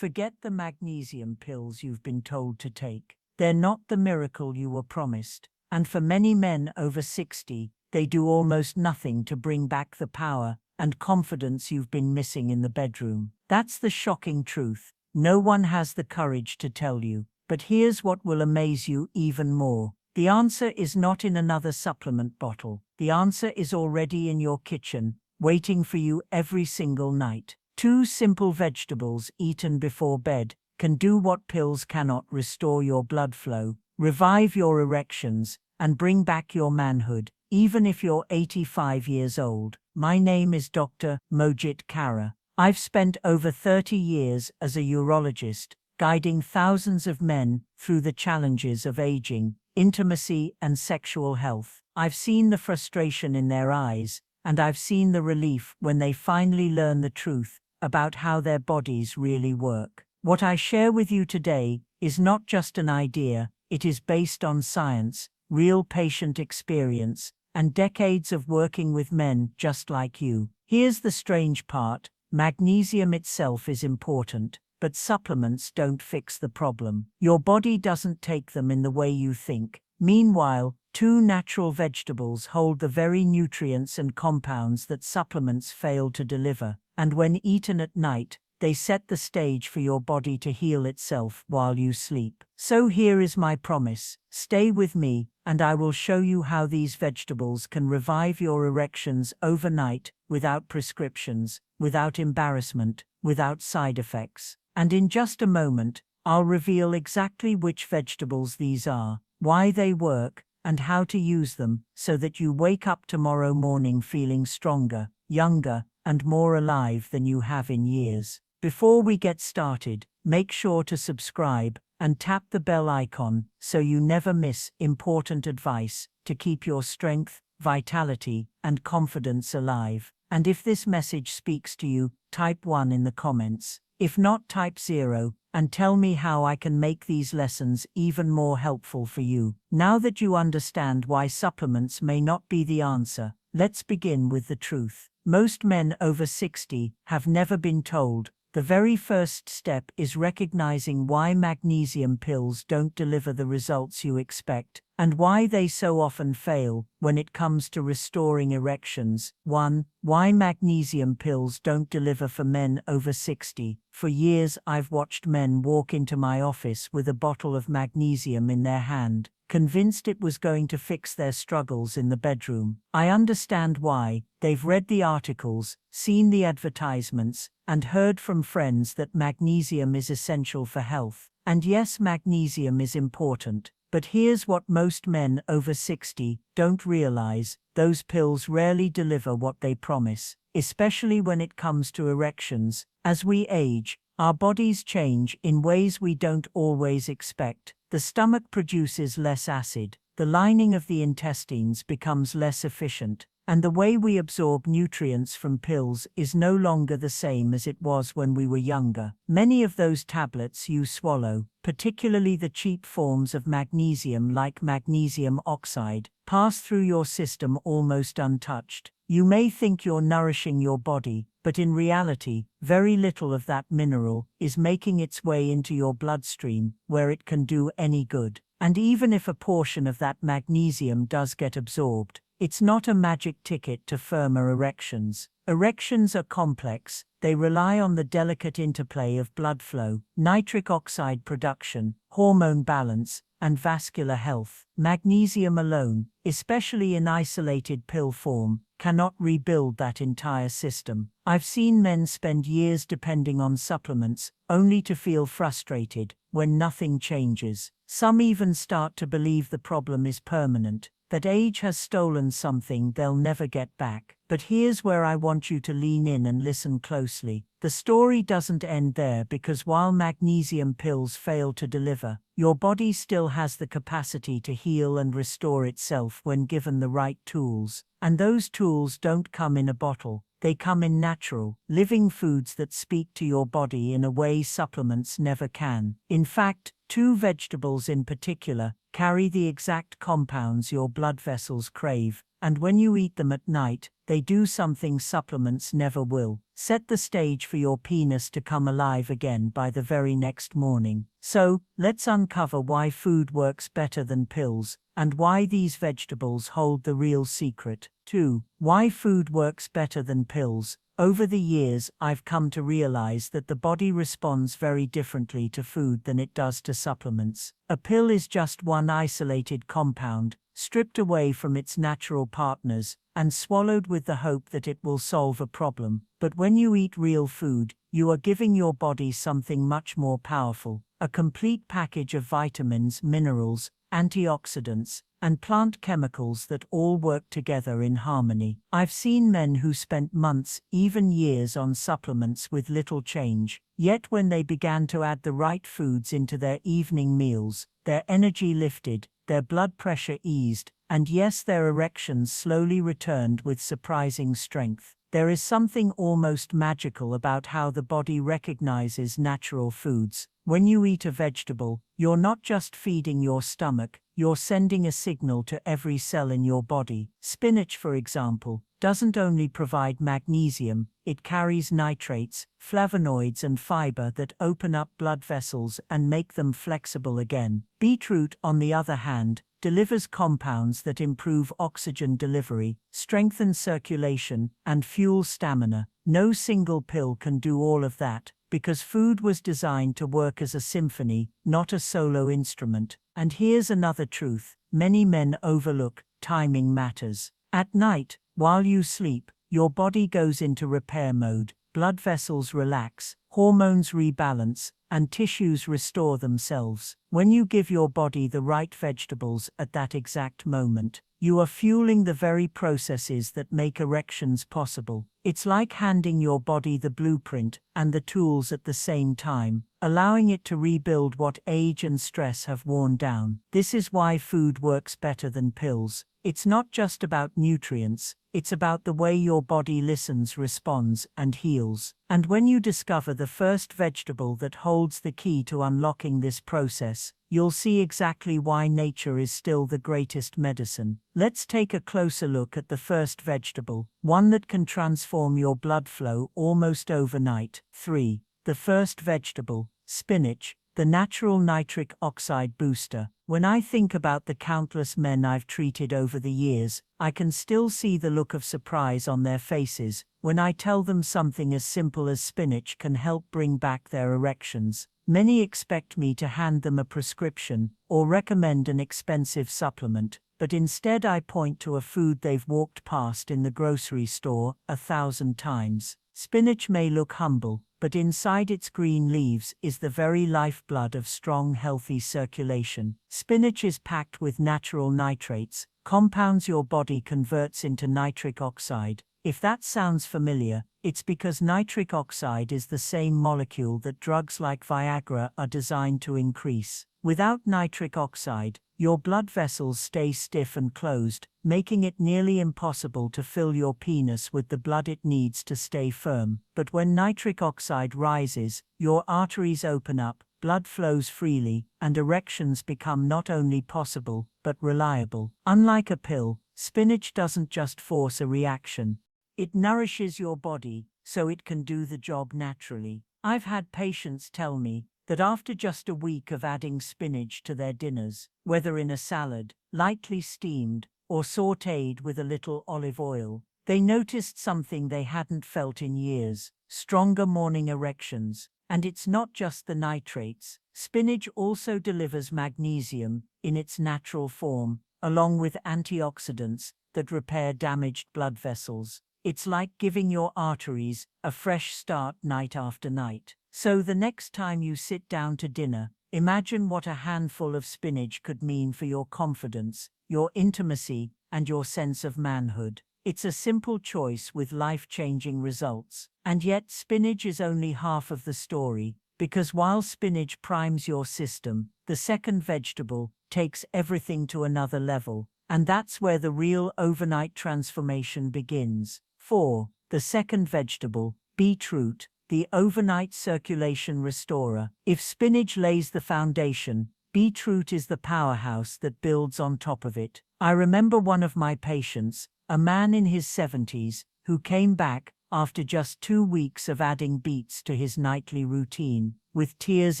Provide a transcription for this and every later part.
Forget the magnesium pills you've been told to take. They're not the miracle you were promised. And for many men over 60, they do almost nothing to bring back the power and confidence you've been missing in the bedroom. That's the shocking truth. No one has the courage to tell you. But here's what will amaze you even more. The answer is not in another supplement bottle. The answer is already in your kitchen, waiting for you every single night. 2 simple vegetables eaten before bed can do what pills cannot: restore your blood flow, revive your erections, and bring back your manhood, even if you're 85 years old. My name is Dr. Mojit Kara. I've spent over 30 years as a urologist, guiding thousands of men through the challenges of aging, intimacy, and sexual health. I've seen the frustration in their eyes, and I've seen the relief when they finally learn the truth about how their bodies really work. What I share with you today is not just an idea, it is based on science, real patient experience, and decades of working with men just like you. Here's the strange part: magnesium itself is important, but supplements don't fix the problem. Your body doesn't take them in the way you think. Meanwhile, 2 natural vegetables hold the very nutrients and compounds that supplements fail to deliver, and when eaten at night, they set the stage for your body to heal itself while you sleep. So here is my promise: stay with me, and I will show you how these vegetables can revive your erections overnight, without prescriptions, without embarrassment, without side effects. And in just a moment, I'll reveal exactly which vegetables these are, why they work, and how to use them so that you wake up tomorrow morning feeling stronger, younger, and more alive than you have in years. Before we get started, make sure to subscribe and tap the bell icon so you never miss important advice to keep your strength, vitality, and confidence alive. And if this message speaks to you, type 1 in the comments. If not, type 0, and tell me how I can make these lessons even more helpful for you. Now that you understand why supplements may not be the answer, let's begin with the truth. Most men over 60 have never been told. The very first step is recognizing why magnesium pills don't deliver the results you expect, and why they so often fail when it comes to restoring erections. 1. Why magnesium pills don't deliver for men over 60. For years I've watched men walk into my office with a bottle of magnesium in their hand, convinced it was going to fix their struggles in the bedroom. I understand why. They've read the articles, seen the advertisements, and heard from friends that magnesium is essential for health. And yes, magnesium is important. But here's what most men over 60 don't realize: those pills rarely deliver what they promise, especially when it comes to erections. As we age, our bodies change in ways we don't always expect. The stomach produces less acid, the lining of the intestines becomes less efficient, and the way we absorb nutrients from pills is no longer the same as it was when we were younger. Many of those tablets you swallow, particularly the cheap forms of magnesium like magnesium oxide, pass through your system almost untouched. You may think you're nourishing your body, but in reality, very little of that mineral is making its way into your bloodstream where it can do any good. And even if a portion of that magnesium does get absorbed, it's not a magic ticket to firmer erections. Erections are complex. They rely on the delicate interplay of blood flow, nitric oxide production, hormone balance, and vascular health. Magnesium alone, especially in isolated pill form, cannot rebuild that entire system. I've seen men spend years depending on supplements, only to feel frustrated when nothing changes. Some even start to believe the problem is permanent, that age has stolen something they'll never get back. But here's where I want you to lean in and listen closely. The story doesn't end there, because while magnesium pills fail to deliver, your body still has the capacity to heal and restore itself when given the right tools. And those tools don't come in a bottle. They come in natural, living foods that speak to your body in a way supplements never can. In fact, 2 vegetables in particular carry the exact compounds your blood vessels crave, and when you eat them at night, they do something supplements never will: set the stage for your penis to come alive again by the very next morning. So, let's uncover why food works better than pills, and why these vegetables hold the real secret. 2. Why food works better than pills. Over the years, I've come to realize that the body responds very differently to food than it does to supplements. A pill is just one isolated compound, stripped away from its natural partners, and swallowed with the hope that it will solve a problem. But when you eat real food, you are giving your body something much more powerful, a complete package of vitamins, minerals, antioxidants, and plant chemicals that all work together in harmony. I've seen men who spent months, even years on supplements with little change, yet when they began to add the right foods into their evening meals, their energy lifted, their blood pressure eased, and yes, their erections slowly returned with surprising strength. There is something almost magical about how the body recognizes natural foods. When you eat a vegetable, you're not just feeding your stomach, you're sending a signal to every cell in your body. Spinach, for example, doesn't only provide magnesium, it carries nitrates, flavonoids and fiber that open up blood vessels and make them flexible again. Beetroot, on the other hand, delivers compounds that improve oxygen delivery, strengthen circulation, and fuel stamina. No single pill can do all of that, because food was designed to work as a symphony, not a solo instrument. And here's another truth many men overlook: timing matters. At night, while you sleep, your body goes into repair mode, blood vessels relax, hormones rebalance, and tissues restore themselves. When you give your body the right vegetables at that exact moment, you are fueling the very processes that make erections possible. It's like handing your body the blueprint and the tools at the same time, allowing it to rebuild what age and stress have worn down. This is why food works better than pills. It's not just about nutrients, it's about the way your body listens, responds, and heals. And when you discover the first vegetable that holds the key to unlocking this process, you'll see exactly why nature is still the greatest medicine. Let's take a closer look at the first vegetable, one that can transform your blood flow almost overnight. 3. The first vegetable, spinach, the natural nitric oxide booster. When I think about the countless men I've treated over the years, I can still see the look of surprise on their faces when I tell them something as simple as spinach can help bring back their erections. Many expect me to hand them a prescription or recommend an expensive supplement, but instead I point to a food they've walked past in the grocery store 1,000 times. Spinach may look humble, but inside its green leaves is the very lifeblood of strong, healthy circulation. Spinach is packed with natural nitrates, compounds your body converts into nitric oxide. If that sounds familiar, it's because nitric oxide is the same molecule that drugs like Viagra are designed to increase. Without nitric oxide, your blood vessels stay stiff and closed, making it nearly impossible to fill your penis with the blood it needs to stay firm. But when nitric oxide rises, your arteries open up, blood flows freely, and erections become not only possible, but reliable. Unlike a pill, spinach doesn't just force a reaction. It nourishes your body, so it can do the job naturally. I've had patients tell me that after just a week of adding spinach to their dinners, whether in a salad, lightly steamed, or sautéed with a little olive oil, they noticed something they hadn't felt in years: stronger morning erections. And it's not just the nitrates. Spinach also delivers magnesium in its natural form, along with antioxidants that repair damaged blood vessels. It's like giving your arteries a fresh start night after night. So the next time you sit down to dinner, imagine what a handful of spinach could mean for your confidence, your intimacy, and your sense of manhood. It's a simple choice with life-changing results. And yet spinach is only half of the story, because while spinach primes your system, the second vegetable takes everything to another level, and that's where the real overnight transformation begins. 4. The second vegetable, beetroot, the overnight circulation restorer. If spinach lays the foundation, beetroot is the powerhouse that builds on top of it. I remember one of my patients, a man in his 70s, who came back after just 2 weeks of adding beats to his nightly routine. With tears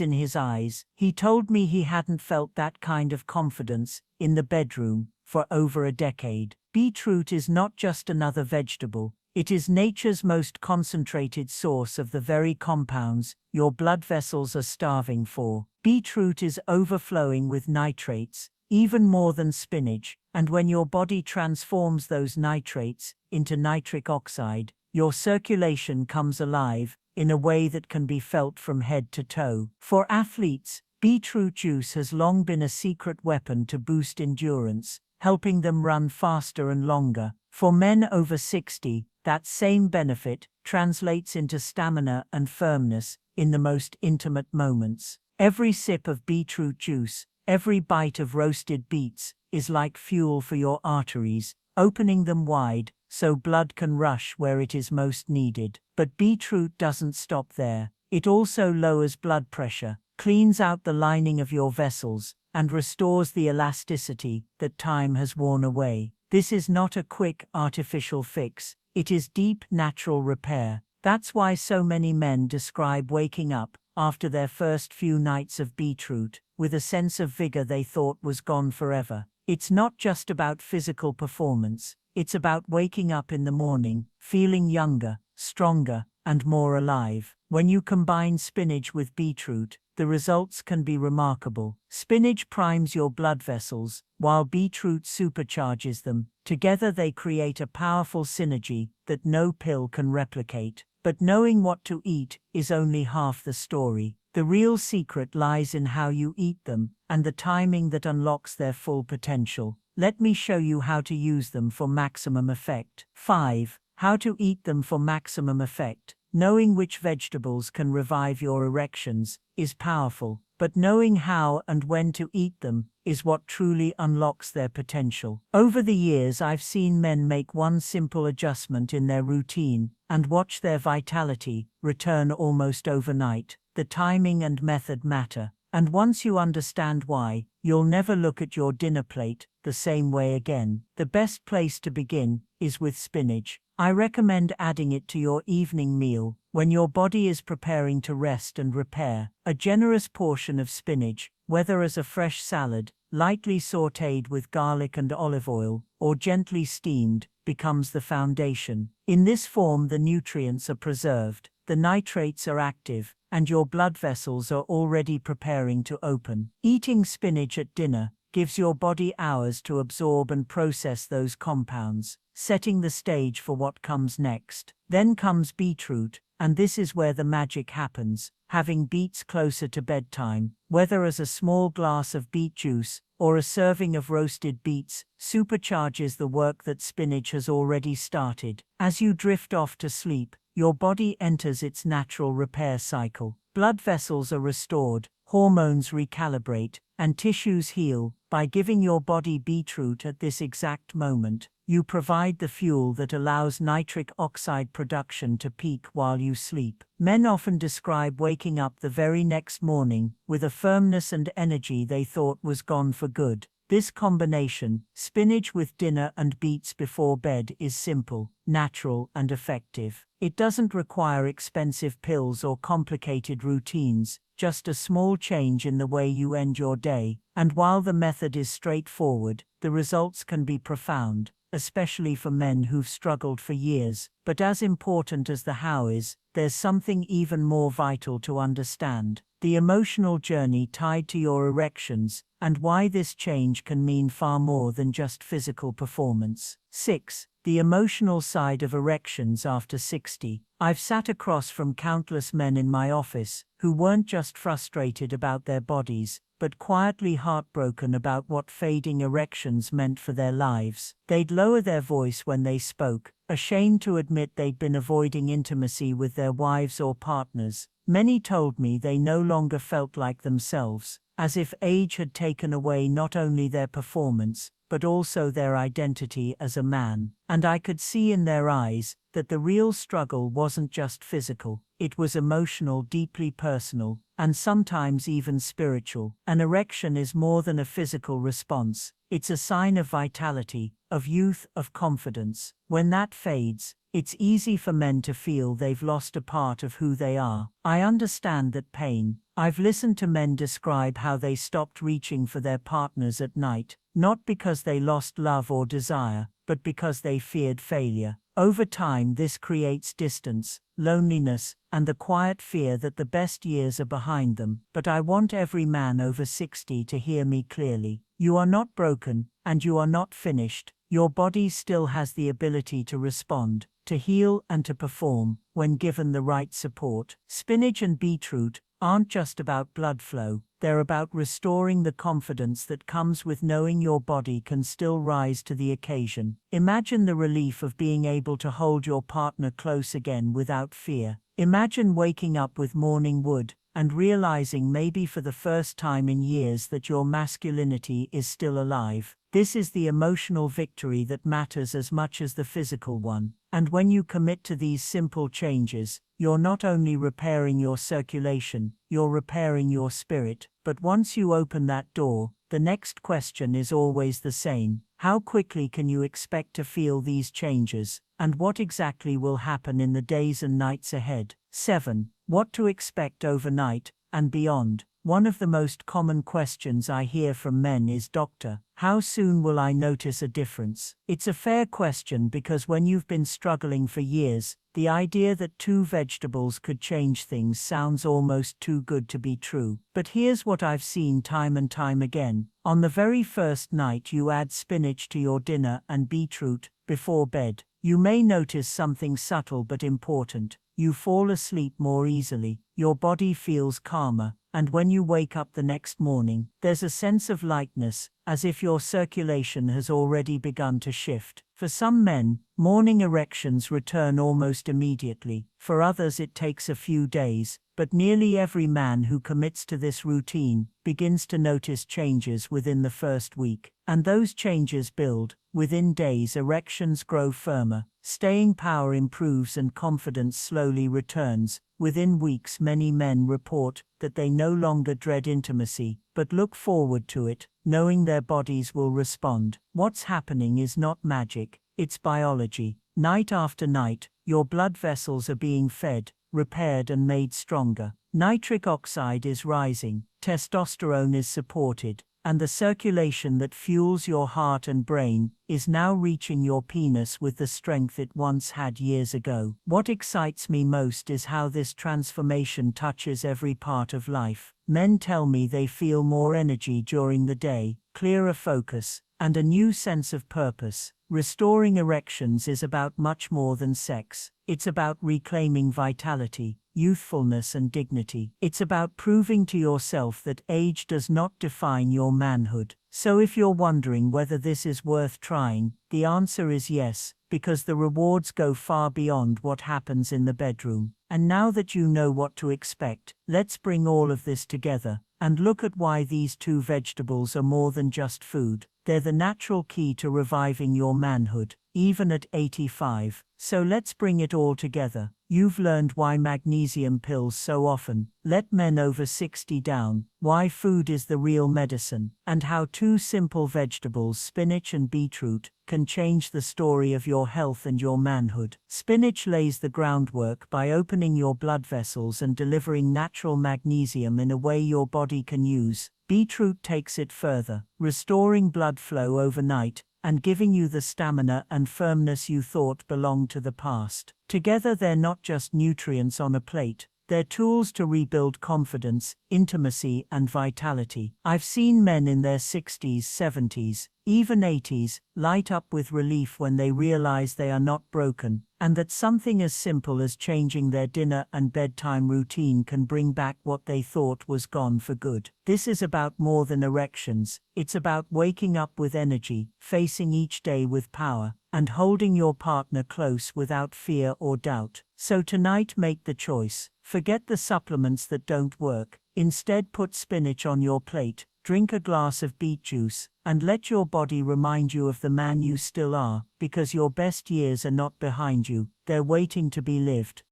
in his eyes, he told me he hadn't felt that kind of confidence in the bedroom for over a decade. Beetroot is not just another vegetable. It is nature's most concentrated source of the very compounds your blood vessels are starving for. Beetroot is overflowing with nitrates, even more than spinach, and when your body transforms those nitrates into nitric oxide, your circulation comes alive in a way that can be felt from head to toe. For athletes, beetroot juice has long been a secret weapon to boost endurance, helping them run faster and longer. For men over 60, that same benefit translates into stamina and firmness in the most intimate moments. Every sip of beetroot juice, every bite of roasted beets, is like fuel for your arteries, opening them wide so blood can rush where it is most needed. But beetroot doesn't stop there. It also lowers blood pressure, cleans out the lining of your vessels, and restores the elasticity that time has worn away. This is not a quick, artificial fix. It is deep, natural repair. That's why so many men describe waking up after their first few nights of beetroot with a sense of vigor they thought was gone forever. It's not just about physical performance. It's about waking up in the morning, feeling younger, stronger, and more alive. When you combine spinach with beetroot, the results can be remarkable. Spinach primes your blood vessels, while beetroot supercharges them. Together they create a powerful synergy that no pill can replicate. But knowing what to eat is only half the story. The real secret lies in how you eat them and the timing that unlocks their full potential. Let me show you how to use them for maximum effect. 5. How to eat them for maximum effect. Knowing which vegetables can revive your erections is powerful, but knowing how and when to eat them is what truly unlocks their potential. Over the years, I've seen men make one simple adjustment in their routine and watch their vitality return almost overnight. The timing and method matter, and once you understand why, you'll never look at your dinner plate the same way again. The best place to begin is with spinach. I recommend adding it to your evening meal when your body is preparing to rest and repair. A generous portion of spinach, whether as a fresh salad, lightly sautéed with garlic and olive oil, or gently steamed, becomes the foundation. In this form, the nutrients are preserved, the nitrates are active, and your blood vessels are already preparing to open. Eating spinach at dinner gives your body hours to absorb and process those compounds, setting the stage for what comes next. Then comes beetroot, and this is where the magic happens. Having beets closer to bedtime, whether as a small glass of beet juice or a serving of roasted beets, supercharges the work that spinach has already started. As you drift off to sleep, your body enters its natural repair cycle. Blood vessels are restored, hormones recalibrate, and tissues heal. By giving your body beetroot at this exact moment, you provide the fuel that allows nitric oxide production to peak while you sleep. Men often describe waking up the very next morning with a firmness and energy they thought was gone for good. This combination, spinach with dinner and beets before bed, is simple, natural, and effective. It doesn't require expensive pills or complicated routines, just a small change in the way you end your day. And while the method is straightforward, the results can be profound, especially for men who've struggled for years. But as important as the how is, there's something even more vital to understand: the emotional journey tied to your erections, and why this change can mean far more than just physical performance. 6. The emotional side of erections after 60. I've sat across from countless men in my office who weren't just frustrated about their bodies, but quietly heartbroken about what fading erections meant for their lives. They'd lower their voice when they spoke, ashamed to admit they'd been avoiding intimacy with their wives or partners. Many told me they no longer felt like themselves, as if age had taken away not only their performance, but also their identity as a man. And I could see in their eyes that the real struggle wasn't just physical, it was emotional, deeply personal, and sometimes even spiritual. An erection is more than a physical response. It's a sign of vitality, of youth, of confidence. When that fades, it's easy for men to feel they've lost a part of who they are. I understand that pain. I've listened to men describe how they stopped reaching for their partners at night, not because they lost love or desire, but because they feared failure. Over time, this creates distance, loneliness, and the quiet fear that the best years are behind them. But I want every man over 60 to hear me clearly. You are not broken, and you are not finished. Your body still has the ability to respond, to heal, and to perform, when given the right support. Spinach and beetroot aren't just about blood flow, they're about restoring the confidence that comes with knowing your body can still rise to the occasion. Imagine the relief of being able to hold your partner close again without fear. Imagine waking up with morning wood and realizing maybe for the first time in years that your masculinity is still alive. This is the emotional victory that matters as much as the physical one. And when you commit to these simple changes, you're not only repairing your circulation, you're repairing your spirit. But once you open that door, the next question is always the same. How quickly can you expect to feel these changes, and what exactly will happen in the days and nights ahead? 7. What to expect overnight and beyond. One of the most common questions I hear from men is, "Doctor, how soon will I notice a difference?" It's a fair question because when you've been struggling for years, the idea that 2 vegetables could change things sounds almost too good to be true. But here's what I've seen time and time again. On the very first night you add spinach to your dinner and beetroot before bed, you may notice something subtle but important. You fall asleep more easily, your body feels calmer, and when you wake up the next morning, there's a sense of lightness, as if your circulation has already begun to shift. For some men, morning erections return almost immediately. For others it takes a few days, but nearly every man who commits to this routine begins to notice changes within the first week. And those changes build. Within days, erections grow firmer, staying power improves, and confidence slowly returns. Within weeks, many men report that they no longer dread intimacy, but look forward to it, knowing their bodies will respond. What's happening is not magic, it's biology. Night after night, your blood vessels are being fed, repaired, and made stronger. Nitric oxide is rising, testosterone is supported, and the circulation that fuels your heart and brain is now reaching your penis with the strength it once had years ago. What excites me most is how this transformation touches every part of life. Men tell me they feel more energy during the day, clearer focus, and a new sense of purpose. Restoring erections is about much more than sex. It's about reclaiming vitality, youthfulness, and dignity. It's about proving to yourself that age does not define your manhood. So if you're wondering whether this is worth trying, the answer is yes, because the rewards go far beyond what happens in the bedroom. And now that you know what to expect, let's bring all of this together and look at why these 2 vegetables are more than just food. They're the natural key to reviving your manhood, even at 85. So let's bring it all together. You've learned why magnesium pills so often let men over 60 down, why food is the real medicine, and how 2 simple vegetables, spinach and beetroot, can change the story of your health and your manhood. Spinach lays the groundwork by opening your blood vessels and delivering natural magnesium in a way your body can use. Beetroot takes it further, restoring blood flow overnight and giving you the stamina and firmness you thought belonged to the past. Together they're not just nutrients on a plate, they're tools to rebuild confidence, intimacy, and vitality. I've seen men in their 60s, 70s, even 80s, light up with relief when they realize they are not broken, and that something as simple as changing their dinner and bedtime routine can bring back what they thought was gone for good. This is about more than erections, it's about waking up with energy, facing each day with power, and holding your partner close without fear or doubt. So tonight, make the choice. Forget the supplements that don't work. Instead, put spinach on your plate, drink a glass of beet juice, and let your body remind you of the man you still are, because your best years are not behind you, they're waiting to be lived.